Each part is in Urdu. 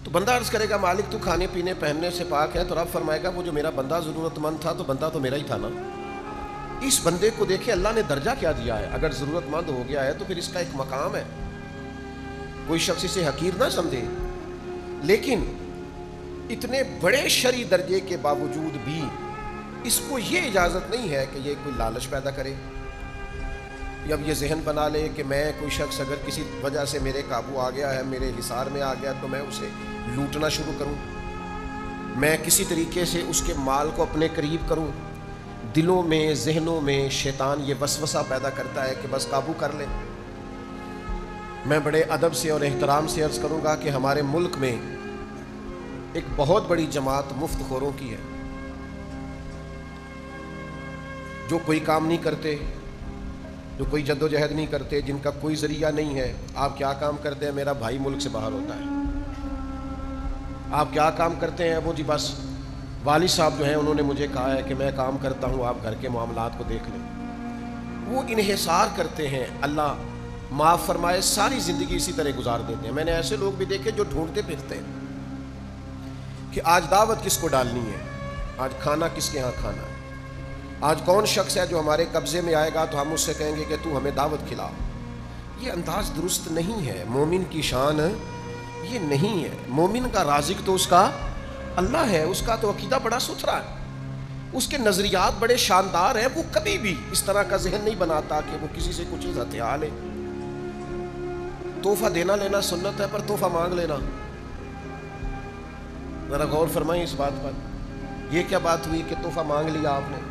تو بندہ عرض کرے گا مالک تو کھانے پینے پہننے سے پاک ہے، تو رب فرمائے گا وہ جو میرا بندہ ضرورت مند تھا تو بندہ تو میرا ہی تھا نا، اس بندے کو دیکھے اللہ نے درجہ کیا دیا ہے، اگر ضرورت مند ہو گیا ہے تو پھر اس کا ایک مقام ہے، کوئی شخص اسے حقیر نہ سمجھے۔ لیکن اتنے بڑے شرعی درجے کے باوجود بھی اس کو یہ اجازت نہیں ہے کہ یہ کوئی لالچ پیدا کرے، اب یہ ذہن بنا لے کہ میں کوئی شخص اگر کسی وجہ سے میرے قابو آ گیا ہے، میرے حصار میں آ گیا، تو میں اسے لوٹنا شروع کروں، میں کسی طریقے سے اس کے مال کو اپنے قریب کروں۔ دلوں میں ذہنوں میں شیطان یہ وسوسہ پیدا کرتا ہے کہ بس قابو کر لے۔ میں بڑے ادب سے اور احترام سے عرض کروں گا کہ ہمارے ملک میں ایک بہت بڑی جماعت مفت خوروں کی ہے، جو کوئی کام نہیں کرتے، جو کوئی جد و جہد نہیں کرتے، جن کا کوئی ذریعہ نہیں ہے۔ آپ کیا کام کرتے ہیں؟ میرا بھائی ملک سے باہر ہوتا ہے۔ آپ کیا کام کرتے ہیں؟ وہ جی بس والد صاحب جو ہیں انہوں نے مجھے کہا ہے کہ میں کام کرتا ہوں، آپ گھر کے معاملات کو دیکھ لیں۔ وہ انحصار کرتے ہیں، اللہ معاف فرمائے، ساری زندگی اسی طرح گزار دیتے ہیں۔ میں نے ایسے لوگ بھی دیکھے جو ڈھونڈتے پھرتے ہیں کہ آج دعوت کس کو ڈالنی ہے، آج کھانا کس کے ہاں کھانا ہے، آج کون شخص ہے جو ہمارے قبضے میں آئے گا تو ہم اس سے کہیں گے کہ تو ہمیں دعوت کھلا۔ یہ انداز درست نہیں ہے، مومن کی شان یہ نہیں ہے۔ مومن کا رازق تو اس کا اللہ ہے، اس کا تو عقیدہ بڑا ستھرا ہے، اس کے نظریات بڑے شاندار ہیں، وہ کبھی بھی اس طرح کا ذہن نہیں بناتا کہ وہ کسی سے کچھ چیز ہتھیا لے۔ تحفہ دینا لینا سنت ہے، پر تحفہ مانگ لینا، ذرا غور فرمائیں اس بات پر۔ یہ کیا بات ہوئی کہ تحفہ مانگ لیا آپ نے؟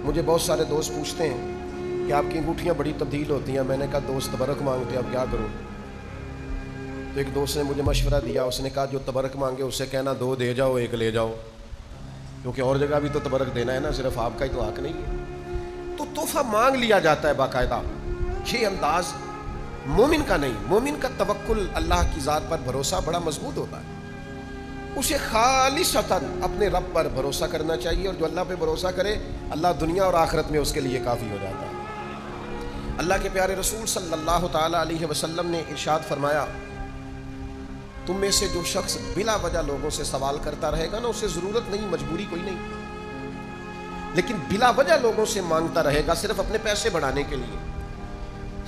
مجھے بہت سارے دوست پوچھتے ہیں کہ آپ کی انگوٹھیاں بڑی تبدیل ہوتی ہیں۔ میں نے کہا دوست تبرک مانگتے اب کیا کروں؟ تو ایک دوست نے مجھے مشورہ دیا، اس نے کہا جو تبرک مانگے اسے کہنا 2 دے جاؤ 1 لے جاؤ، کیونکہ اور جگہ بھی تو تبرک دینا ہے نا، صرف آپ کا ہی تو حق نہیں ہے۔ تو تحفہ مانگ لیا جاتا ہے باقاعدہ، یہ انداز مومن کا نہیں۔ مومن کا توکل، اللہ کی ذات پر بھروسہ بڑا مضبوط ہوتا ہے، اسے خالصتاً اپنے رب پر بھروسہ کرنا چاہیے، اور جو اللہ پہ بھروسہ کرے اللہ دنیا اور آخرت میں اس کے لیے کافی ہو جاتا ہے۔ اللہ کے پیارے رسول صلی اللہ تعالیٰ علیہ وسلم نے ارشاد فرمایا، تم میں سے جو شخص بلا وجہ لوگوں سے سوال کرتا رہے گا نا، اسے ضرورت نہیں، مجبوری کوئی نہیں، لیکن بلا وجہ لوگوں سے مانگتا رہے گا صرف اپنے پیسے بڑھانے کے لیے،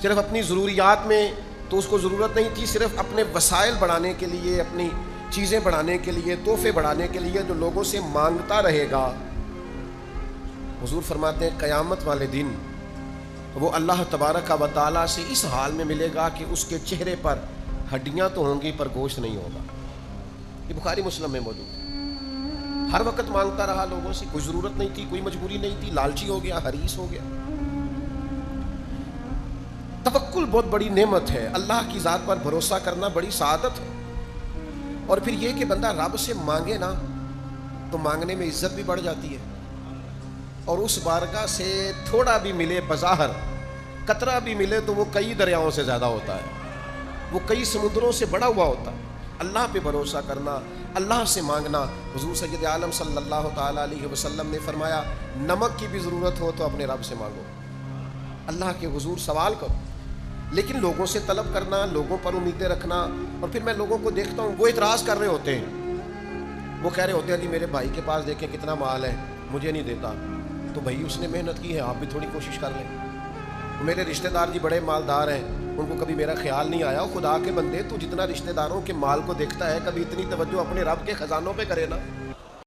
صرف اپنی ضروریات میں تو اس کو ضرورت نہیں تھی، صرف اپنے وسائل بڑھانے کے لیے، اپنی چیزیں بڑھانے کے لیے، تحفے بڑھانے کے لیے جو لوگوں سے مانگتا رہے گا، حضور فرماتے ہیں قیامت والے دن وہ اللہ تبارک و تعالیٰ سے اس حال میں ملے گا کہ اس کے چہرے پر ہڈیاں تو ہوں گی پر گوشت نہیں ہوگا۔ یہ بخاری مسلم میں موجود ہے۔ ہر وقت مانگتا رہا لوگوں سے، کوئی ضرورت نہیں تھی، کوئی مجبوری نہیں تھی، لالچی ہو گیا، حریص ہو گیا۔ توکل بہت بڑی نعمت ہے، اللہ کی ذات پر بھروسہ کرنا بڑی سعادت ہے۔ اور پھر یہ کہ بندہ رب سے مانگے نا تو مانگنے میں عزت بھی بڑھ جاتی ہے، اور اس بارگاہ سے تھوڑا بھی ملے، بظاہر قطرہ بھی ملے تو وہ کئی دریاؤں سے زیادہ ہوتا ہے، وہ کئی سمندروں سے بڑا ہوا ہوتا ہے۔ اللہ پہ بھروسہ کرنا، اللہ سے مانگنا۔ حضور سید عالم صلی اللہ تعالیٰ علیہ وسلم نے فرمایا، نمک کی بھی ضرورت ہو تو اپنے رب سے مانگو، اللہ کے حضور سوال کرو، لیکن لوگوں سے طلب کرنا، لوگوں پر امیدیں رکھنا۔ اور پھر میں لوگوں کو دیکھتا ہوں وہ اعتراض کر رہے ہوتے ہیں، وہ کہہ رہے ہوتے ہیں جی میرے بھائی کے پاس دیکھیں کتنا مال ہے، مجھے نہیں دیتا۔ تو بھائی اس نے محنت کی ہے، آپ بھی تھوڑی کوشش کر لیں۔ میرے رشتہ دار جی بڑے مالدار ہیں، ان کو کبھی میرا خیال نہیں آیا۔ خدا کے بندے، تو جتنا رشتہ داروں کے مال کو دیکھتا ہے، کبھی اتنی توجہ اپنے رب کے خزانوں پہ کرے نا۔